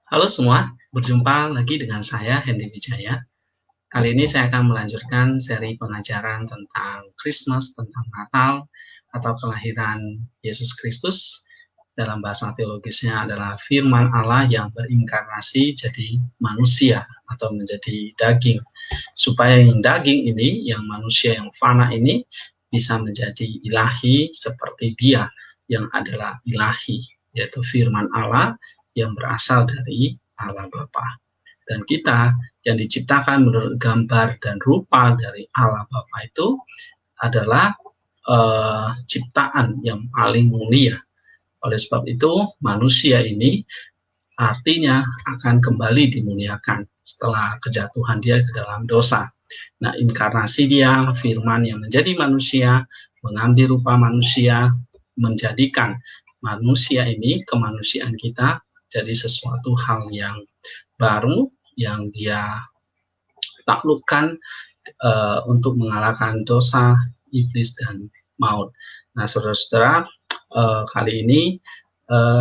Halo semua, berjumpa lagi dengan saya Hendy Wijaya. Kali ini saya akan melanjutkan seri pengajaran tentang Christmas, tentang Natal atau kelahiran Yesus Kristus. Dalam bahasa teologisnya adalah firman Allah yang berinkarnasi jadi manusia atau menjadi daging. Supaya yang daging ini, yang manusia yang fana ini bisa menjadi ilahi seperti Dia yang adalah ilahi, yaitu firman Allah yang berasal dari Allah Bapa. Dan kita yang diciptakan menurut gambar dan rupa dari Allah Bapa itu adalah ciptaan yang paling mulia. Oleh sebab itu, manusia ini artinya akan kembali dimuliakan setelah kejatuhan dia ke dalam dosa. Nah, inkarnasi dia, firman yang menjadi manusia, mengambil rupa manusia, menjadikan manusia ini, kemanusiaan kita, jadi sesuatu hal yang baru, yang dia taklukkan untuk mengalahkan dosa, iblis, dan maut. Nah, saudara-saudara, kali ini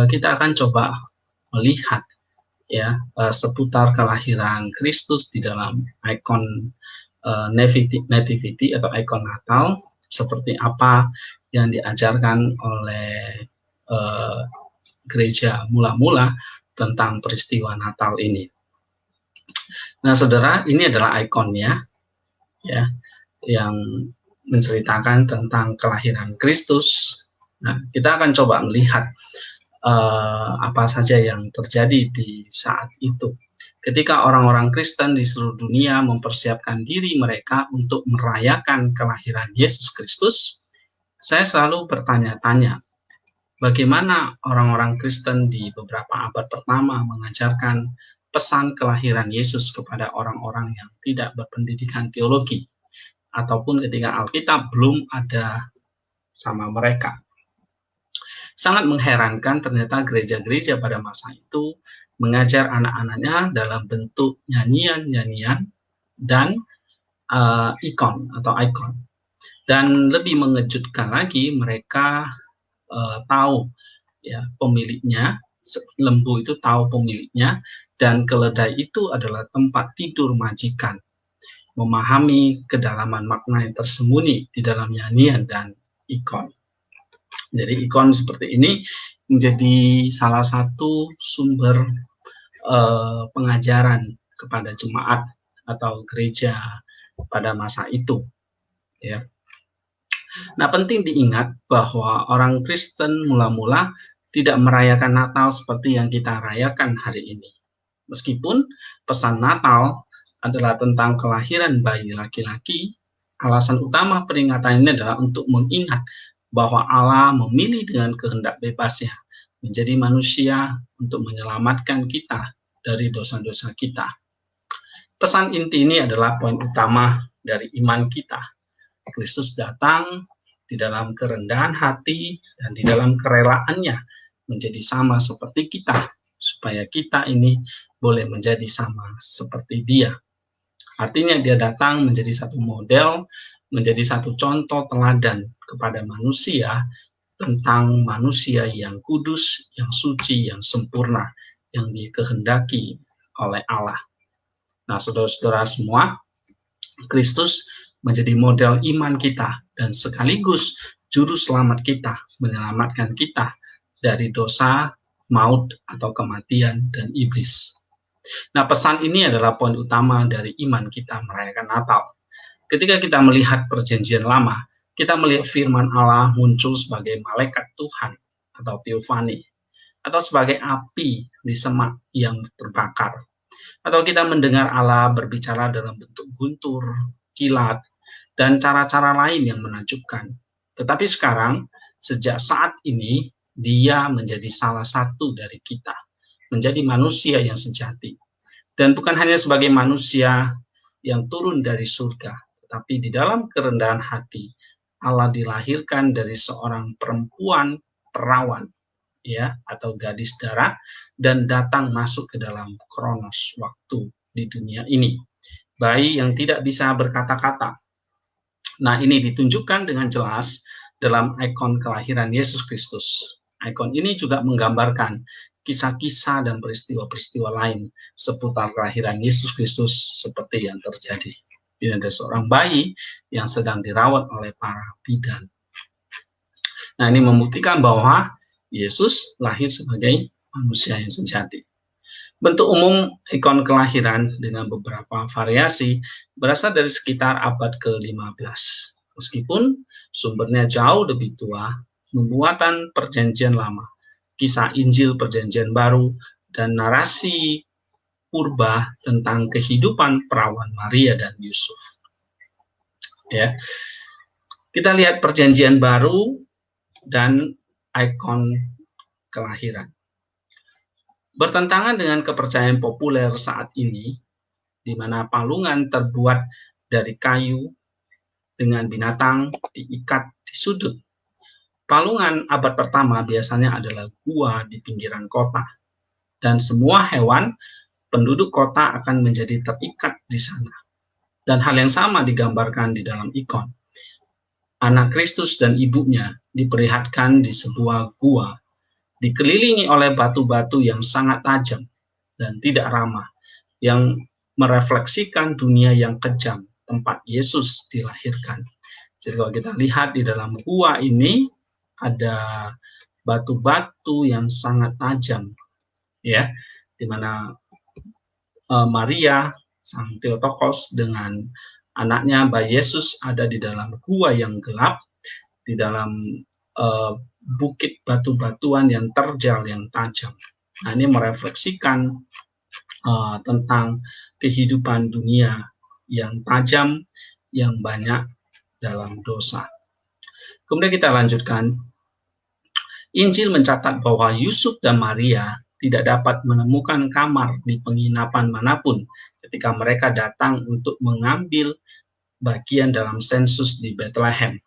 kita akan coba melihat ya seputar kelahiran Kristus di dalam ikon nativity atau ikon Natal, seperti apa yang diajarkan oleh gereja mula-mula tentang peristiwa Natal ini. Nah, saudara, ini adalah ikonnya ya yang menceritakan tentang kelahiran Kristus. Nah, kita akan coba melihat apa saja yang terjadi di saat itu. Ketika orang-orang Kristen di seluruh dunia mempersiapkan diri mereka untuk merayakan kelahiran Yesus Kristus, saya selalu bertanya-tanya, bagaimana orang-orang Kristen di beberapa abad pertama mengajarkan pesan kelahiran Yesus kepada orang-orang yang tidak berpendidikan teologi, ataupun ketika Alkitab belum ada sama mereka. Sangat mengherankan ternyata gereja-gereja pada masa itu mengajar anak-anaknya dalam bentuk nyanyian-nyanyian dan ikon. Dan lebih mengejutkan lagi, mereka tahu ya pemiliknya, lembu itu tahu pemiliknya, dan keledai itu adalah tempat tidur majikan. Memahami kedalaman makna yang tersembunyi di dalam nyanyian dan ikon. Jadi ikon seperti ini menjadi salah satu sumber pengajaran kepada jemaat atau gereja pada masa itu. Ya. Nah, penting diingat bahwa orang Kristen mula-mula tidak merayakan Natal seperti yang kita rayakan hari ini. Meskipun pesan Natal adalah tentang kelahiran bayi laki-laki, alasan utama peringatan ini adalah untuk mengingat bahwa Allah memilih dengan kehendak bebasnya menjadi manusia untuk menyelamatkan kita dari dosa-dosa kita. Pesan inti ini adalah poin utama dari iman kita. Kristus datang di dalam kerendahan hati dan di dalam kerelaannya menjadi sama seperti kita, supaya kita ini boleh menjadi sama seperti Dia. Artinya dia datang menjadi satu model, menjadi satu contoh teladan kepada manusia tentang manusia yang kudus, yang suci, yang sempurna, yang dikehendaki oleh Allah. Nah, saudara-saudara semua, Kristus menjadi model iman kita dan sekaligus juru selamat kita, menyelamatkan kita dari dosa, maut, atau kematian, dan iblis. Nah, pesan ini adalah poin utama dari iman kita merayakan Natal. Ketika kita melihat perjanjian lama, kita melihat firman Allah muncul sebagai malaikat Tuhan atau teofani, atau sebagai api di semak yang terbakar. Atau kita mendengar Allah berbicara dalam bentuk guntur, kilat, dan cara-cara lain yang menakjubkan. Tetapi sekarang, sejak saat ini, dia menjadi salah satu dari kita, menjadi manusia yang sejati. Dan bukan hanya sebagai manusia yang turun dari surga, tetapi di dalam kerendahan hati, Allah dilahirkan dari seorang perempuan perawan, ya, atau gadis darah, dan datang masuk ke dalam kronos waktu di dunia ini. Bayi yang tidak bisa berkata-kata. Nah, ini ditunjukkan dengan jelas dalam ikon kelahiran Yesus Kristus. Ikon ini juga menggambarkan kisah-kisah dan peristiwa-peristiwa lain seputar kelahiran Yesus Kristus seperti yang terjadi. Ini ada seorang bayi yang sedang dirawat oleh para bidan. Nah, ini membuktikan bahwa Yesus lahir sebagai manusia yang sejati. Bentuk umum ikon kelahiran dengan beberapa variasi berasal dari sekitar abad ke-15. Meskipun sumbernya jauh lebih tua, pembuatan Perjanjian Lama, kisah Injil Perjanjian Baru, dan narasi purba tentang kehidupan perawan Maria dan Yusuf. Ya, kita lihat Perjanjian Baru dan ikon kelahiran. Bertentangan dengan kepercayaan populer saat ini, di mana palungan terbuat dari kayu dengan binatang diikat di sudut. Palungan abad pertama biasanya adalah gua di pinggiran kota, dan semua hewan penduduk kota akan menjadi terikat di sana. Dan hal yang sama digambarkan di dalam ikon. Anak Kristus dan ibunya diperlihatkan di sebuah gua, dikelilingi oleh batu-batu yang sangat tajam dan tidak ramah, yang merefleksikan dunia yang kejam, tempat Yesus dilahirkan. Jadi kalau kita lihat di dalam gua ini, ada batu-batu yang sangat tajam, ya, di mana Maria, sang Theotokos, dengan anaknya bayi Yesus ada di dalam gua yang gelap, di dalam bukit batu-batuan yang terjal, yang tajam. Nah, ini merefleksikan tentang kehidupan dunia yang tajam, yang banyak dalam dosa. Kemudian kita lanjutkan. Injil mencatat bahwa Yusuf dan Maria tidak dapat menemukan kamar di penginapan manapun ketika mereka datang untuk mengambil bagian dalam sensus di Bethlehem.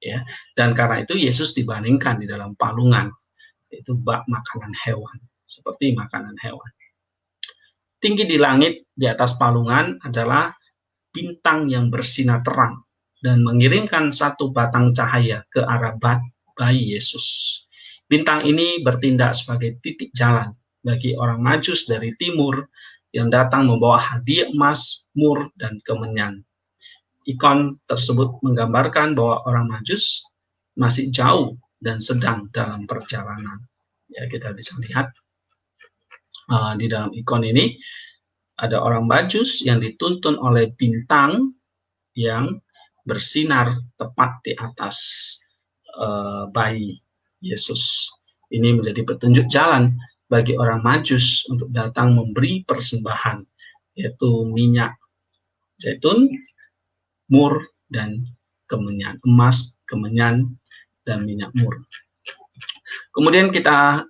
Ya, dan karena itu Yesus dibandingkan di dalam palungan, yaitu bak makanan hewan, seperti makanan hewan. Tinggi di langit di atas palungan adalah bintang yang bersinar terang dan mengirimkan satu batang cahaya ke arah bayi Yesus. Bintang ini bertindak sebagai titik jalan bagi orang Majus dari timur yang datang membawa hadiah emas, mur, dan kemenyan. Ikon tersebut menggambarkan bahwa orang Majus masih jauh dan sedang dalam perjalanan. Ya, kita bisa lihat di dalam ikon ini ada orang Majus yang dituntun oleh bintang yang bersinar tepat di atas bayi Yesus. Ini menjadi petunjuk jalan bagi orang Majus untuk datang memberi persembahan, yaitu minyak zaitun, mur, dan kemenyan, emas, kemenyan, dan minyak mur. Kemudian kita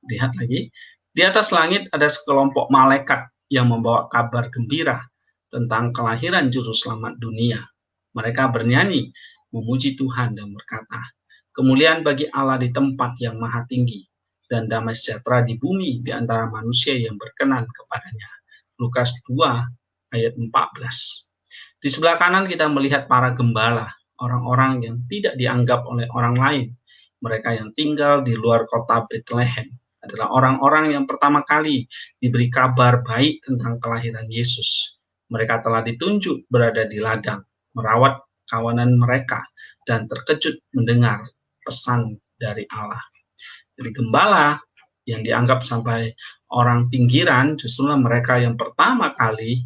lihat lagi, di atas langit ada sekelompok malaikat yang membawa kabar gembira tentang kelahiran juru selamat dunia. Mereka bernyanyi, memuji Tuhan dan berkata, kemuliaan bagi Allah di tempat yang maha tinggi, dan damai sejahtera di bumi di antara manusia yang berkenan kepadanya. Lukas 2 ayat 14. Di sebelah kanan kita melihat para gembala, orang-orang yang tidak dianggap oleh orang lain. Mereka yang tinggal di luar kota Bethlehem adalah orang-orang yang pertama kali diberi kabar baik tentang kelahiran Yesus. Mereka telah ditunjuk berada di ladang, merawat kawanan mereka, dan terkejut mendengar pesan dari Allah. Jadi gembala yang dianggap sampai orang pinggiran justru mereka yang pertama kali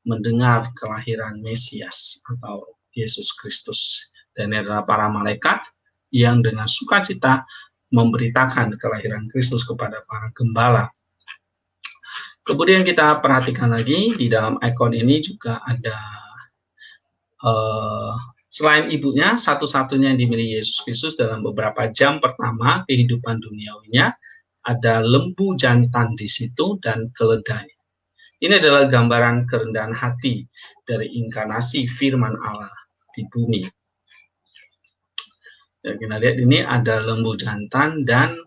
mendengar kelahiran Mesias atau Yesus Kristus. Dan ini adalah para malaikat yang dengan sukacita memberitakan kelahiran Kristus kepada para gembala. Kemudian kita perhatikan lagi di dalam ikon ini juga ada selain ibunya, satu-satunya yang dimiliki Yesus Kristus dalam beberapa jam pertama kehidupan duniawinya, ada lembu jantan di situ dan keledai. Ini adalah gambaran kerendahan hati dari inkarnasi firman Allah di bumi. Dan kita lihat ini ada lembu jantan dan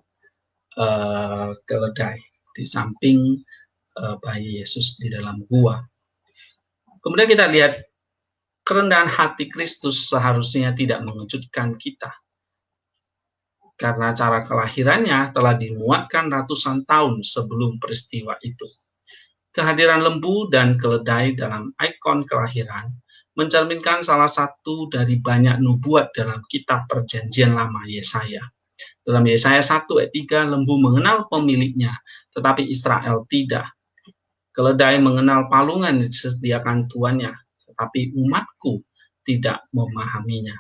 keledai di samping bayi Yesus di dalam gua. Kemudian kita lihat kerendahan hati Kristus seharusnya tidak mengejutkan kita. karena cara kelahirannya telah dimuatkan ratusan tahun sebelum peristiwa itu. Kehadiran lembu dan keledai dalam ikon kelahiran mencerminkan salah satu dari banyak nubuat dalam kitab Perjanjian Lama Yesaya. Dalam Yesaya 1 ayat 3, lembu mengenal pemiliknya, tetapi Israel tidak. Keledai mengenal palungan yang disediakan tuannya, tetapi umatku tidak memahaminya.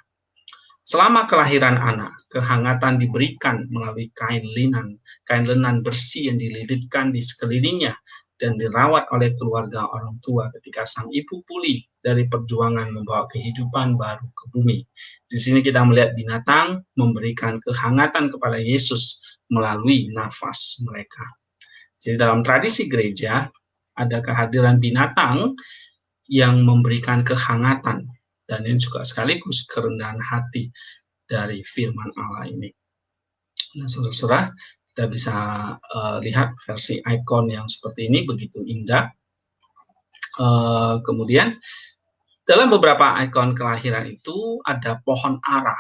Selama kelahiran anak, kehangatan diberikan melalui kain lenan bersih yang dililitkan di sekelilingnya dan dirawat oleh keluarga orang tua ketika sang ibu pulih dari perjuangan membawa kehidupan baru ke bumi. Di sini kita melihat binatang memberikan kehangatan kepada Yesus melalui nafas mereka. Jadi dalam tradisi gereja, ada kehadiran binatang yang memberikan kehangatan, dan ini juga sekaligus kerendahan hati dari firman Allah ini. Nah, saudara-saudara, kita bisa lihat versi ikon yang seperti ini, begitu indah. Kemudian, dalam beberapa ikon kelahiran itu ada pohon ara,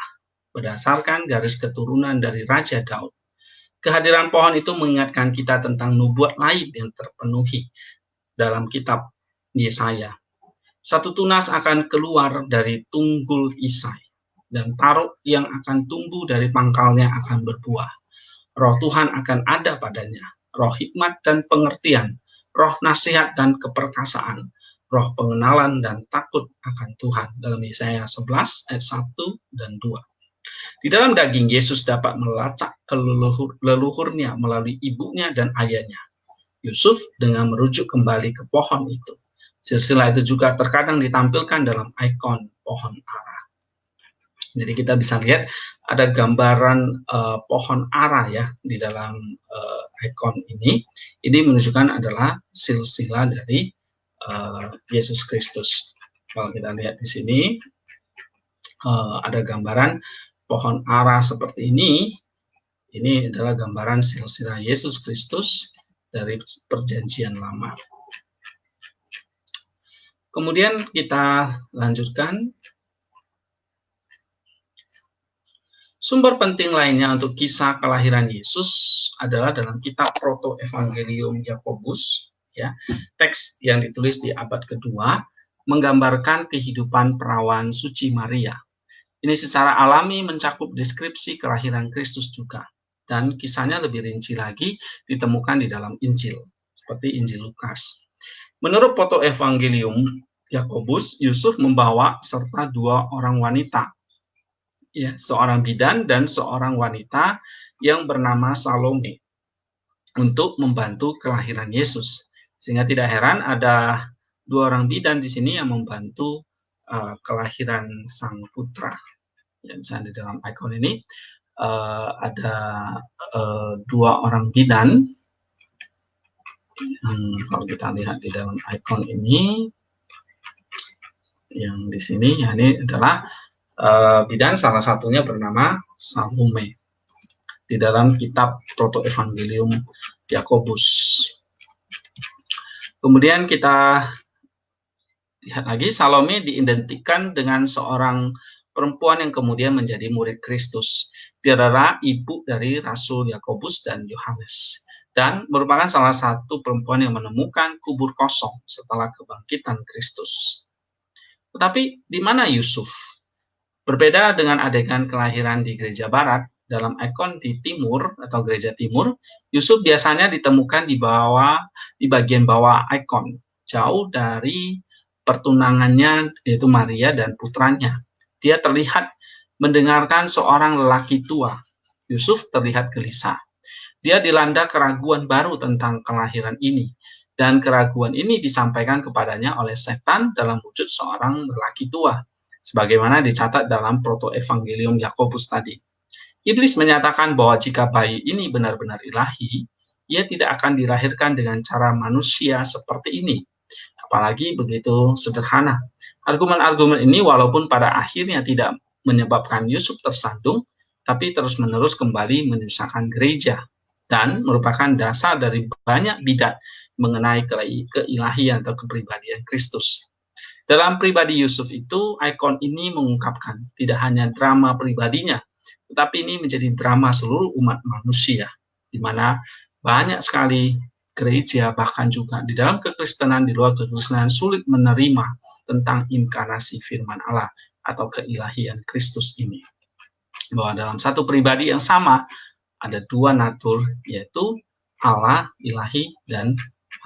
berdasarkan garis keturunan dari Raja Daud. Kehadiran pohon itu mengingatkan kita tentang nubuat lain yang terpenuhi dalam kitab Yesaya. Satu tunas akan keluar dari tunggul Isai, dan taruk yang akan tumbuh dari pangkalnya akan berbuah. Roh Tuhan akan ada padanya, roh hikmat dan pengertian, roh nasihat dan keperkasaan, roh pengenalan dan takut akan Tuhan. Dalam Yesaya 11 ayat 1 dan 2. Di dalam daging, Yesus dapat melacak ke leluhurnya melalui ibunya dan ayahnya, Yusuf, dengan merujuk kembali ke pohon itu. Silsilah itu juga terkadang ditampilkan dalam ikon pohon ara. Jadi kita bisa lihat ada gambaran pohon ara ya di dalam ikon ini. Ini menunjukkan adalah silsilah dari Yesus Kristus. Kalau kita lihat di sini ada gambaran pohon ara seperti ini. Ini adalah gambaran silsilah Yesus Kristus dari Perjanjian Lama. Kemudian kita lanjutkan. Sumber penting lainnya untuk kisah kelahiran Yesus adalah dalam kitab Proto-Evangelium Yakobus, ya. Teks yang ditulis di abad kedua menggambarkan kehidupan perawan suci Maria. Ini secara alami mencakup deskripsi kelahiran Kristus juga, dan kisahnya lebih rinci lagi ditemukan di dalam Injil, seperti Injil Lukas. Menurut Proto-Evangelium Yakobus, Yusuf membawa serta dua orang wanita, ya, seorang bidan dan seorang wanita yang bernama Salome, untuk membantu kelahiran Yesus. Sehingga tidak heran ada dua orang bidan di sini yang membantu kelahiran sang putra. Ya, misalnya di dalam ikon ini ada dua orang bidan. Kalau kita lihat di dalam ikon ini, yang di sini, ya, ini adalah bidan, salah satunya bernama Salome di dalam kitab Proto-Evangelium Yakobus. Kemudian kita lihat lagi, Salome diidentikan dengan seorang perempuan yang kemudian menjadi murid Kristus. Dia adalah ibu dari Rasul Yakobus dan Yohanes, dan merupakan salah satu perempuan yang menemukan kubur kosong setelah kebangkitan Kristus. Tetapi di mana Yusuf? Berbeda dengan adegan kelahiran di gereja barat, dalam ikon di timur atau gereja timur, Yusuf biasanya ditemukan di bagian bawah ikon, jauh dari pertunangannya, yaitu Maria dan putranya. Dia terlihat mendengarkan seorang lelaki tua. Yusuf terlihat gelisah. Dia dilanda keraguan baru tentang kelahiran ini, dan keraguan ini disampaikan kepadanya oleh setan dalam wujud seorang lelaki tua, sebagaimana dicatat dalam Proto-Evangelium Yakobus tadi. Iblis menyatakan bahwa jika bayi ini benar-benar ilahi, ia tidak akan dilahirkan dengan cara manusia seperti ini, apalagi begitu sederhana. Argumen-argumen ini walaupun pada akhirnya tidak menyebabkan Yusuf tersandung, tapi terus-menerus kembali menyusahkan gereja, dan merupakan dasar dari banyak bidat mengenai keilahian atau kepribadian Kristus. Dalam pribadi Yusuf itu, ikon ini mengungkapkan tidak hanya drama pribadinya, tetapi ini menjadi drama seluruh umat manusia, di mana banyak sekali gereja, bahkan juga di dalam kekristenan, di luar kekristenan, sulit menerima tentang inkarnasi firman Allah atau keilahian Kristus ini. Bahwa dalam satu pribadi yang sama, ada dua natur, yaitu Allah, ilahi, dan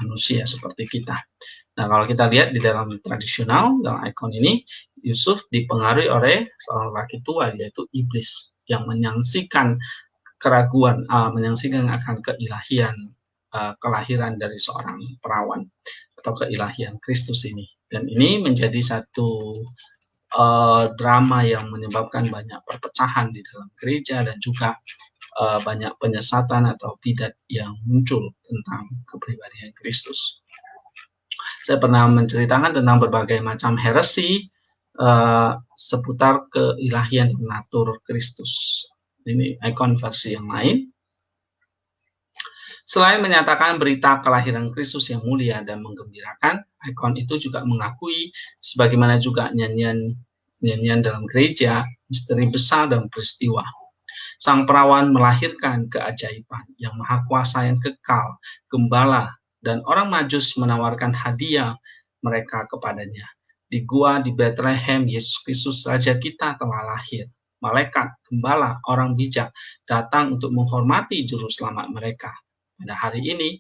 manusia seperti kita. Nah, kalau kita lihat di dalam tradisional, dalam ikon ini, Yusuf dipengaruhi oleh seorang laki tua, yaitu iblis, yang menyaksikan keraguan, menyaksikan akan keilahian, kelahiran dari seorang perawan, atau keilahian Kristus ini. Dan ini menjadi satu drama yang menyebabkan banyak perpecahan di dalam gereja, dan juga banyak penyesatan atau bidat yang muncul tentang kepribadian Kristus. Saya pernah menceritakan tentang berbagai macam heresi seputar keilahian natur Kristus. Ini ikon versi yang lain. Selain menyatakan berita kelahiran Kristus yang mulia dan menggembirakan, ikon itu juga mengakui, sebagaimana juga nyanyian dalam gereja, misteri besar dan peristiwa. Sang perawan melahirkan keajaiban yang maha kuasa yang kekal, gembala, dan orang Majus menawarkan hadiah mereka kepadanya. Di gua di Bethlehem, Yesus Kristus Raja kita telah lahir. Malaikat, gembala, orang bijak datang untuk menghormati juru selamat mereka. Pada hari ini,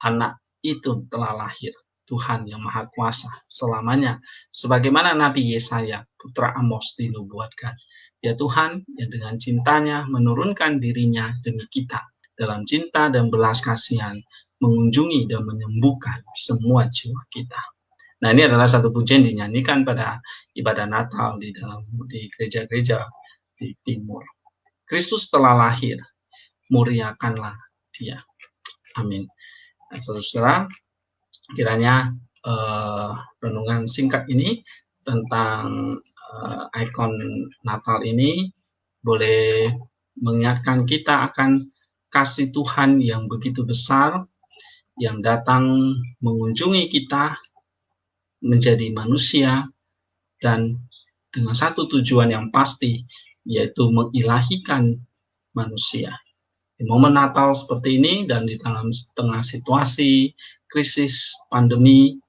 anak itu telah lahir, Tuhan yang Maha Kuasa selamanya, sebagaimana Nabi Yesaya, putra Amos, dinubuatkan. Ya Tuhan, yang dengan cintanya menurunkan dirinya demi kita, dalam cinta dan belas kasihan, mengunjungi dan menyembuhkan semua jiwa kita. Nah, ini adalah satu pujian dinyanyikan pada ibadah Natal di gereja-gereja di Timur. Kristus telah lahir, muliakanlah Dia. Amin. Nah, saudara-saudara, kiranya renungan singkat ini tentang ikon Natal ini boleh mengingatkan kita akan kasih Tuhan yang begitu besar, yang datang mengunjungi kita menjadi manusia, dan dengan satu tujuan yang pasti, yaitu mengilahikan manusia. Di momen Natal seperti ini dan di dalam tengah situasi krisis pandemi,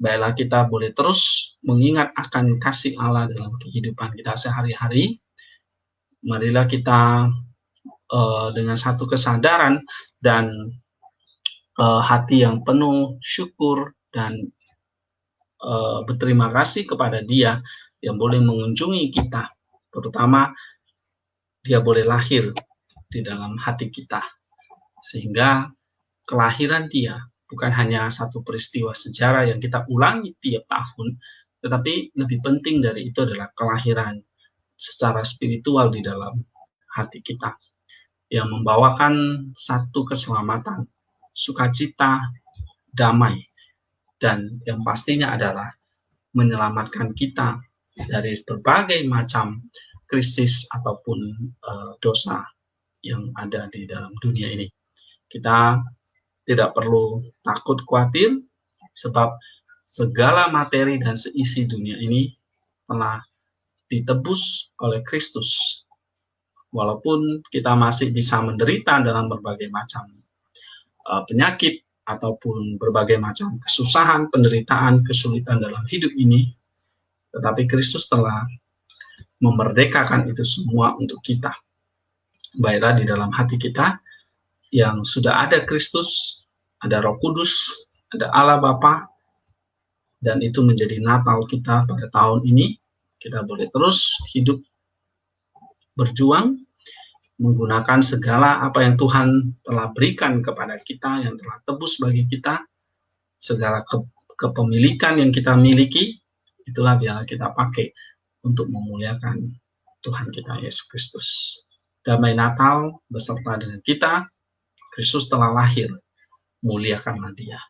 baiklah kita boleh terus mengingat akan kasih Allah dalam kehidupan kita sehari-hari. Marilah kita dengan satu kesadaran dan hati yang penuh syukur dan berterima kasih kepada Dia yang boleh mengunjungi kita, terutama Dia boleh lahir di dalam hati kita, sehingga kelahiran Dia bukan hanya satu peristiwa sejarah yang kita ulangi tiap tahun, tetapi lebih penting dari itu adalah kelahiran secara spiritual di dalam hati kita, yang membawakan satu keselamatan, sukacita, damai, dan yang pastinya adalah menyelamatkan kita dari berbagai macam krisis ataupun dosa yang ada di dalam dunia ini. Kita tidak perlu takut khawatir, sebab segala materi dan seisi dunia ini telah ditebus oleh Kristus. Walaupun kita masih bisa menderita dalam berbagai macam penyakit ataupun berbagai macam kesusahan, penderitaan, kesulitan dalam hidup ini, tetapi Kristus telah memerdekakan itu semua untuk kita. Baiklah di dalam hati kita yang sudah ada Kristus, ada Roh Kudus, ada Allah Bapa, dan itu menjadi Natal kita pada tahun ini. Kita boleh terus hidup berjuang, menggunakan segala apa yang Tuhan telah berikan kepada kita, yang telah tebus bagi kita, segala kepemilikan yang kita miliki, itulah biarlah kita pakai untuk memuliakan Tuhan kita Yesus Kristus. Damai Natal beserta dengan kita, Kristus telah lahir, muliakanlah Dia.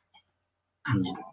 Amin.